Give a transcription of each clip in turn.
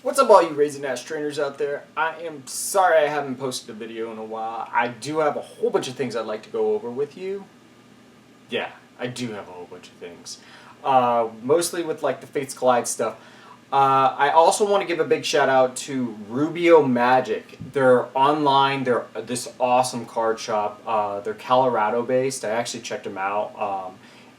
What's up all you Raising Ass trainers out there? I am sorry I haven't posted a video in a while. I do have a whole bunch of things I'd like to go over with you. Yeah, I do have a whole bunch of things. Mostly with like the Fates Collide stuff. I also want to give a big shout out to Rubio Magic. They're online. They're this awesome card shop. They're Colorado based. I actually checked them out.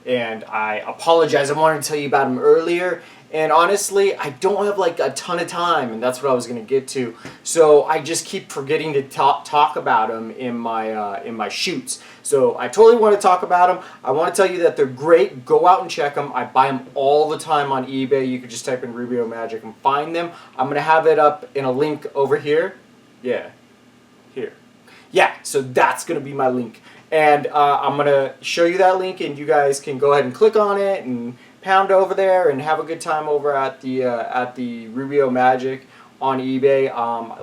And I apologize. I wanted to tell you about them earlier. And honestly, I don't have like a ton of time, and that's what I was going to get to. So I just keep forgetting to talk about them in my shoots. So I totally want to talk about them. I want to tell you that they're great. Go out and check them. I buy them all the time on eBay. You can just type in Rubio Magic and find them. I'm going to have it up in a link over here. Yeah, here. Yeah, so that's going to be my link. And I'm going to show you that link, and you guys can go ahead and click on it and pound over there and have a good time over at the Rubio Magic on eBay.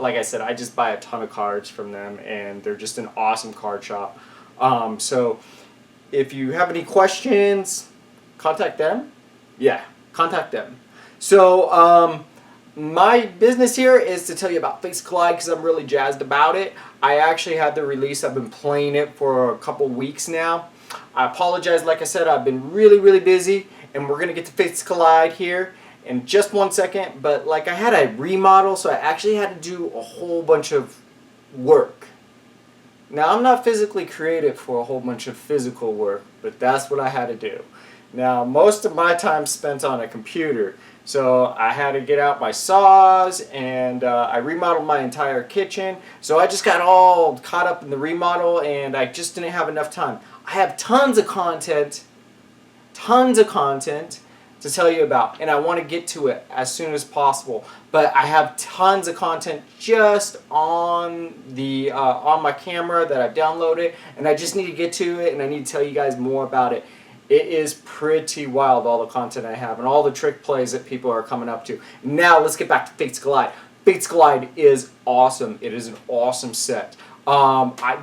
Like I said, I just buy a ton of cards from them, and they're just an awesome card shop. So if you have any questions, contact them. Yeah, contact them. So my business here is to tell you about Fates Collide because I'm really jazzed about it. I actually had the release. I've been playing it for a couple weeks now. I apologize, like I said, I've been really busy, and we're going to get to Fates Collide here in just 1 second. But like I had a remodel, so I actually had to do a whole bunch of work. Now, I'm not physically creative for a whole bunch of physical work, but that's what I had to do. Now, most of my time spent on a computer, so I had to get out my saws, and I remodeled my entire kitchen. So I just got all caught up in the remodel, and I just didn't have enough time. I have tons of content to tell you about, and I want to get to it as soon as possible. But I have tons of content just on the on my camera that I've downloaded, and I just need to get to it, and I need to tell you guys more about it. It is pretty wild, all the content I have and all the trick plays that people are coming up to. Now let's get back to Fates Collide. Fates Collide is awesome. It is an awesome set.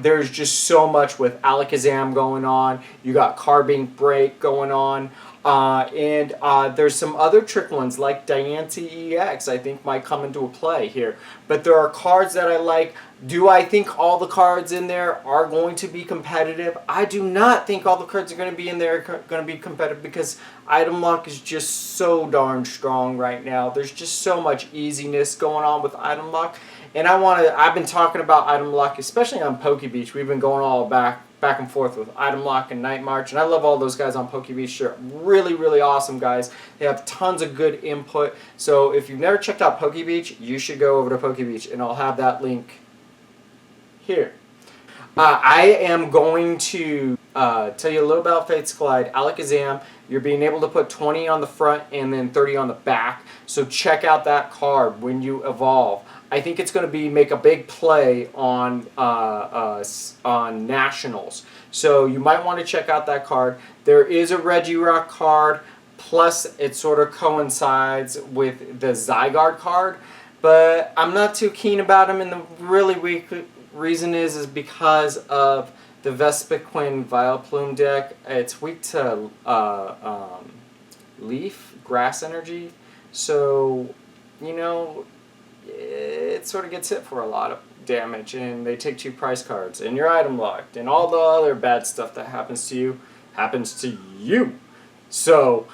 There's just so much with Alakazam going on. You got Carbine Break going on. And there's some other trick ones like Diancie EX I think might come into a play here. But there are cards that I like. Do I think all the cards in there are going to be competitive? I do not think all the cards are going to be in there going to be competitive because item lock is just so darn strong right now. There's just so much easiness going on with item lock. And I've been talking about item lock, especially on Poke Beach. We've been going all back and forth with Item Lock and Night March, and I love all those guys on Poke Beach. They're really awesome guys. They have tons of good input. So if you've never checked out Poke Beach, you should go over to Poke Beach, and I'll have that link here. I am going to tell you a little about Fates Collide. Alakazam, you're being able to put 20 on the front and then 30 on the back. So check out that card when you evolve. I think it's going to make a big play on Nationals. So you might want to check out that card. There is a Regirock card, plus it sort of coincides with the Zygarde card. But I'm not too keen about them, and the really weak reason is because of the Vespiquen Vileplume deck. It's weak to Leaf, Grass Energy. So, you know, it sort of gets hit for a lot of damage, and they take 2 price cards, and you're item locked, and all the other bad stuff that happens to you. So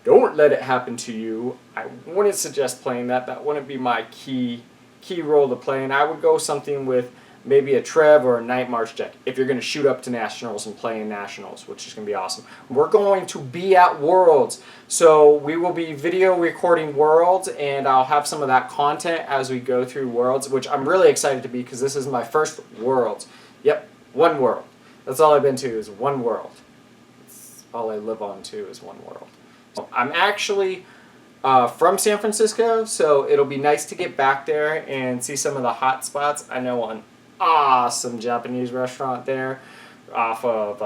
don't let it happen to you. I wouldn't suggest playing that. That wouldn't be my key role to play, and I would go something with maybe a Trev or a Night March deck if you're going to shoot up to Nationals and play in Nationals, which is going to be awesome. We're going to be at Worlds, so we will be video recording Worlds, and I'll have some of that content as we go through Worlds, which I'm really excited to be because this is my first Worlds. Yep, one World. That's all I've been to is one World. That's all I live on to is one World. I'm actually from San Francisco, so it'll be nice to get back there and see some of the hot spots. I know an awesome Japanese restaurant there off of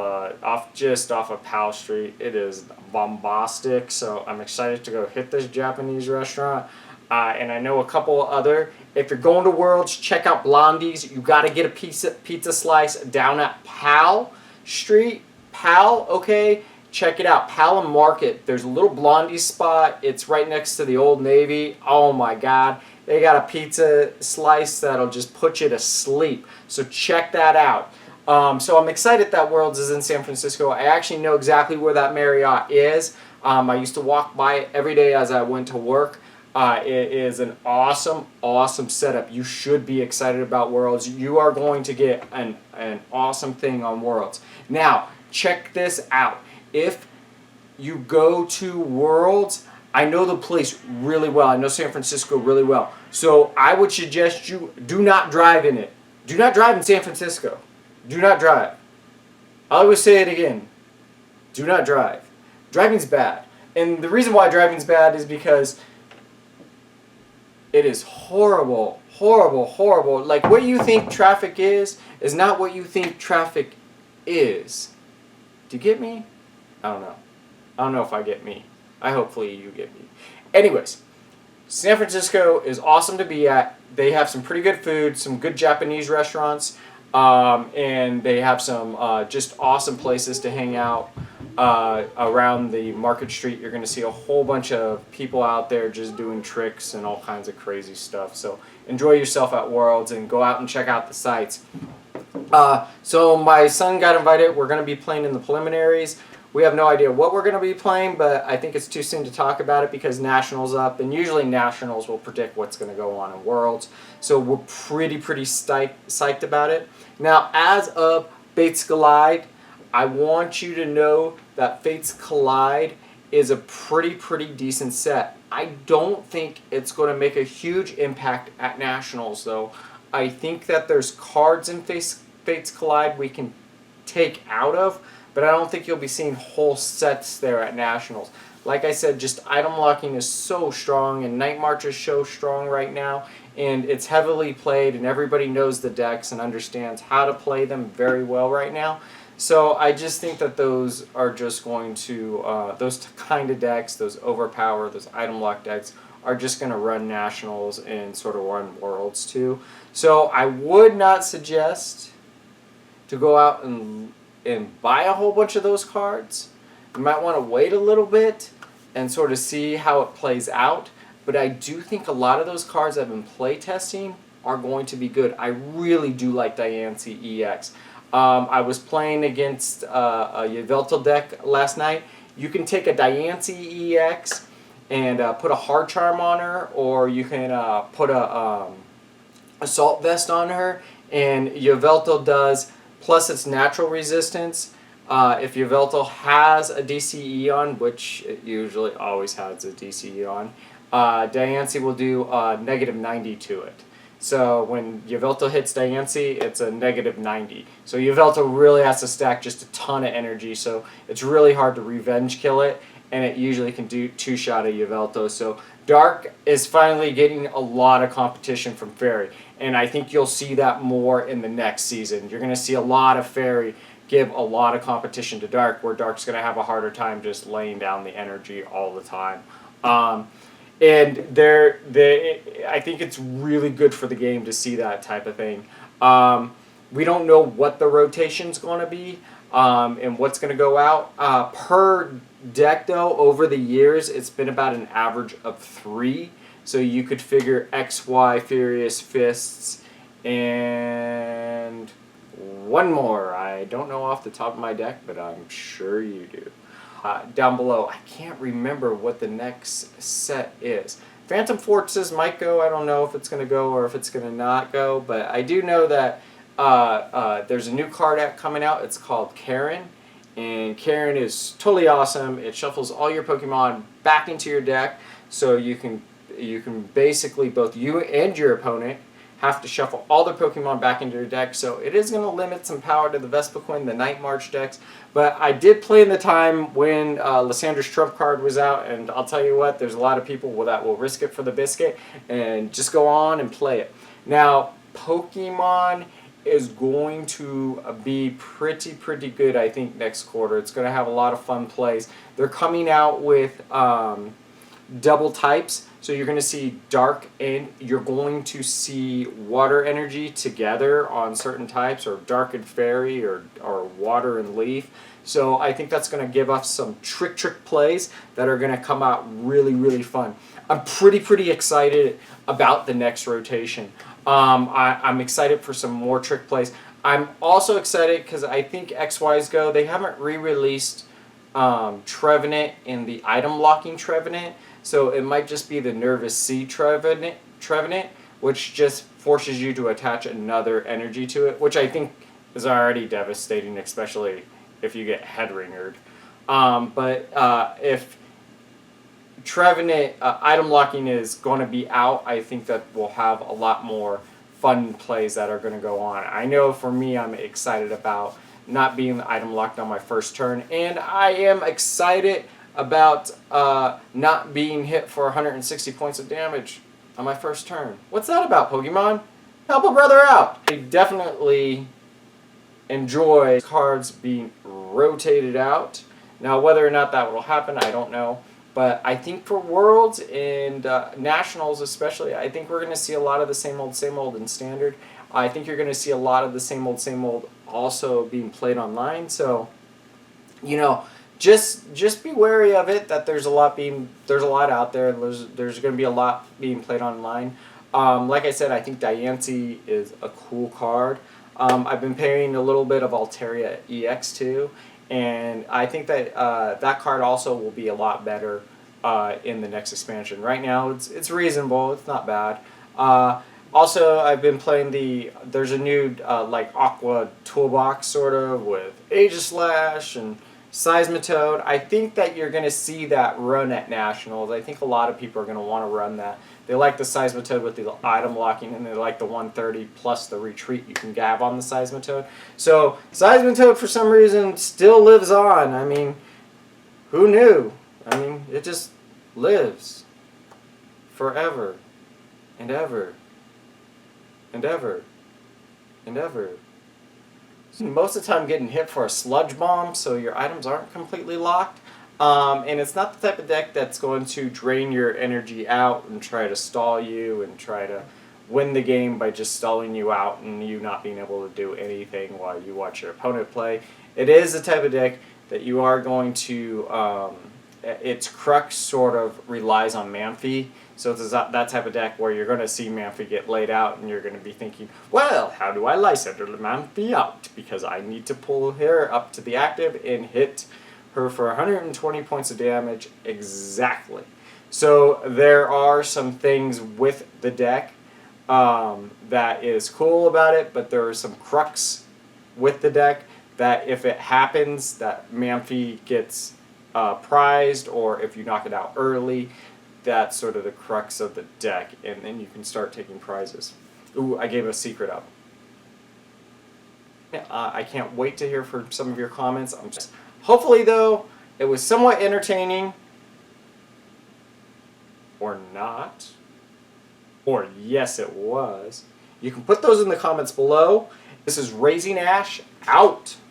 Powell Street. It is bombastic, so I'm excited to go hit this Japanese restaurant. And I know a couple other. If you're going to Worlds, check out Blondie's. You got to get a pizza slice down at Powell Street. Powell, okay? Check it out. Powell and Market. There's a little Blondie spot. It's right next to the Old Navy. Oh my God. they got a pizza slice that'll just put you to sleep. So check that out. So I'm excited that Worlds is in San Francisco. I actually know exactly where that Marriott is. I used to walk by it every day as I went to work. It is an awesome, awesome setup. You should be excited about Worlds. You are going to get an awesome thing on Worlds. Now, check this out. If you go to Worlds, I know the place really well. I know San Francisco really well. So I would suggest you do not drive in it. Do not drive in San Francisco. Do not drive. I always say it again. Do not drive. Driving's bad. And the reason why driving's bad is because it is horrible, horrible, horrible. Like, what you think traffic is not what you think traffic is. Do you get me? I don't know. I don't know if I get me. Hopefully you get me. Anyways, San Francisco is awesome to be at. They have some pretty good food, some good Japanese restaurants, and they have some just awesome places to hang out. Around the Market Street, you're going to see a whole bunch of people out there just doing tricks and all kinds of crazy stuff. So enjoy yourself at Worlds and go out and check out the sites. So my son got invited. We're going to be playing in the preliminaries. We have no idea what we're going to be playing, but I think it's too soon to talk about it because Nationals up, and usually Nationals will predict what's going to go on in Worlds. So we're pretty psyched about it. Now, as of Fates Collide, I want you to know that Fates Collide is a pretty decent set. I don't think it's going to make a huge impact at Nationals, though. I think that there's cards in Fates Collide we can take out of, but I don't think you'll be seeing whole sets there at Nationals. Like I said, just item locking is so strong, and Night March is so strong right now, and it's heavily played, and everybody knows the decks and understands how to play them very well right now. So I just think that those are just going to, those kind of decks, those overpower, those item lock decks, are just going to run Nationals and sort of run Worlds too. So I would not suggest to go out and buy a whole bunch of those cards. You might want to wait a little bit and sort of see how it plays out. But I do think a lot of those cards I've been play testing are going to be good. I really do like Diancie EX. I was playing against a Yveltal deck last night. You can take a Diancie EX and put a Hard Charm on her, or you can put a Assault Vest on her, and Yveltal does, plus its natural resistance. If Yveltal has a DCE on, which it usually always has a DCE on, Diancie will do -90 to it. So when Yveltal hits Diancie, it's a -90. So Yveltal really has to stack just a ton of energy, so it's really hard to revenge kill it, and it usually can do 2-shot of Yveltal. So Dark is finally getting a lot of competition from Fairy, and I think you'll see that more in the next season. You're going to see a lot of Fairy give a lot of competition to Dark, where Dark's going to have a harder time just laying down the energy all the time. And I think it's really good for the game to see that type of thing. We don't know what the rotation's going to be and what's going to go out. Per deck, though, over the years, it's been about an average of 3. So you could figure XY, Furious Fists, and one more. I don't know off the top of my deck, but I'm sure you do. Down below, I can't remember what the next set is. Phantom Forces might go. I don't know if it's going to go or if it's going to not go, but I do know that there's a new card coming out. It's called Karen, and Karen is totally awesome. It shuffles all your Pokemon back into your deck, so you can basically, both you and your opponent have to shuffle all their Pokemon back into your deck, so it is going to limit some power to the Vespiquen, the Night March decks. But I did play in the time when Lysandre's Trump card was out, and I'll tell you what, there's a lot of people that will risk it for the biscuit and just go on and play it. Now, Pokemon is going to be pretty good, I think, next quarter. It's going to have a lot of fun plays. They're coming out with double types. So you're going to see Dark and you're going to see Water Energy together on certain types, or Dark and Fairy, or Water and Leaf. So I think that's going to give us some trick plays that are going to come out really fun. I'm pretty excited about the next rotation. I'm excited for some more trick plays. I'm also excited because I think XY's Go, they haven't re-released Trevenant in the item locking Trevenant, so it might just be the Nervous Sea Trevenant, which just forces you to attach another energy to it, which I think is already devastating, especially if you get head ringered. But if Trevenant item locking is going to be out, I think that we'll have a lot more fun plays that are going to go on. I know for me, I'm excited about not being item locked on my first turn, and I am excited about not being hit for 160 points of damage on my first turn. What's that about, Pokemon? Help a brother out! I definitely enjoy cards being rotated out. Now, whether or not that will happen, I don't know. But I think for Worlds and Nationals especially, I think we're going to see a lot of the same old in Standard. I think you're going to see a lot of the same old also being played online. So, you know, just be wary of it, that there's a lot out there. There's going to be a lot being played online. Like I said, I think Diancie is a cool card. I've been playing a little bit of Altaria EX too, and I think that that card also will be a lot better in the next expansion. Right now, it's reasonable. It's not bad. Also, I've been playing there's a new like Aqua toolbox sort of with Aegislash and Seismitoad. I think that you're going to see that run at Nationals. I think a lot of people are going to want to run that. They like the Seismitoad with the item locking, and they like the 130 plus the retreat you can gab on the Seismitoad. So Seismitoad, for some reason, still lives on. I mean, who knew? I mean, it just lives forever and ever and ever and ever. Most of the time getting hit for a sludge bomb, so your items aren't completely locked. And it's not the type of deck that's going to drain your energy out and try to stall you and try to win the game by just stalling you out and you not being able to do anything while you watch your opponent play. It is the type of deck that you are going to, its crux sort of relies on Manphy. So it's that type of deck where you're going to see Manphy get laid out and you're going to be thinking, well, how do I Lysander Manphy out? Because I need to pull her up to the active and hit her for 120 points of damage exactly. So there are some things with the deck that is cool about it, but there are some crux with the deck that if it happens that Manphy gets prized, or if you knock it out early, that's sort of the crux of the deck, and then you can start taking prizes. Ooh, I gave a secret up. I can't wait to hear from some of your comments. Hopefully, though, it was somewhat entertaining. Or not. Or yes, it was. You can put those in the comments below. This is Raising Ash, out.